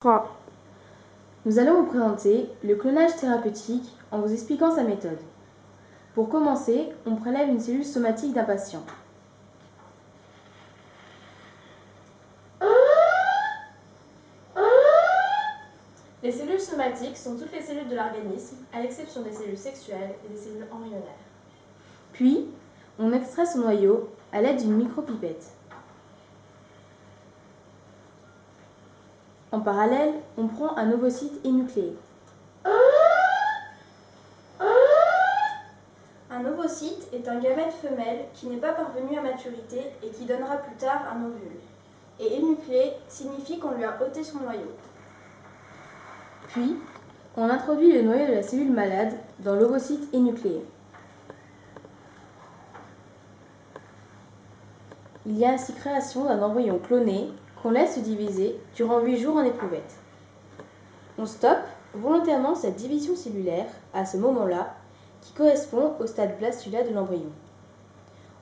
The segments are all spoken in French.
3. Nous allons vous présenter le clonage thérapeutique en vous expliquant sa méthode. Pour commencer, on prélève une cellule somatique d'un patient. Les cellules somatiques sont toutes les cellules de l'organisme, à l'exception des cellules sexuelles et des cellules embryonnaires. Puis, on extrait son noyau à l'aide d'une micropipette. En parallèle, on prend un ovocyte énucléé. Un ovocyte est un gamète femelle qui n'est pas parvenu à maturité et qui donnera plus tard un ovule. Et énucléé signifie qu'on lui a ôté son noyau. Puis, on introduit le noyau de la cellule malade dans l'ovocyte énucléé. Il y a ainsi création d'un embryon cloné qu'on laisse se diviser durant 8 jours en éprouvette. On stoppe volontairement cette division cellulaire à ce moment-là qui correspond au stade blastulaire de l'embryon.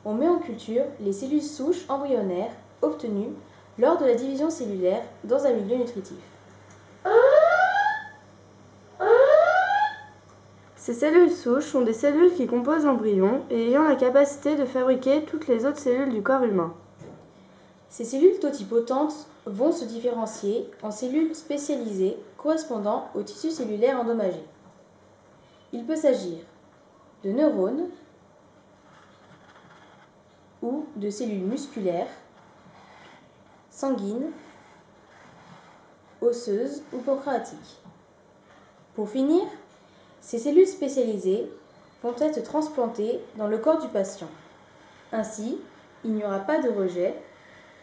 On met en culture les cellules souches embryonnaires obtenues lors de la division cellulaire dans un milieu nutritif. Ces cellules souches sont des cellules qui composent l'embryon et ayant la capacité de fabriquer toutes les autres cellules du corps humain. Ces cellules totipotentes vont se différencier en cellules spécialisées correspondant au tissu cellulaire endommagé. Il peut s'agir de neurones ou de cellules musculaires, sanguines, osseuses ou pancréatiques. Pour finir, ces cellules spécialisées vont être transplantées dans le corps du patient. Ainsi, il n'y aura pas de rejet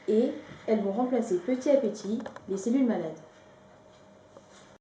et elles vont remplacer petit à petit les cellules malades.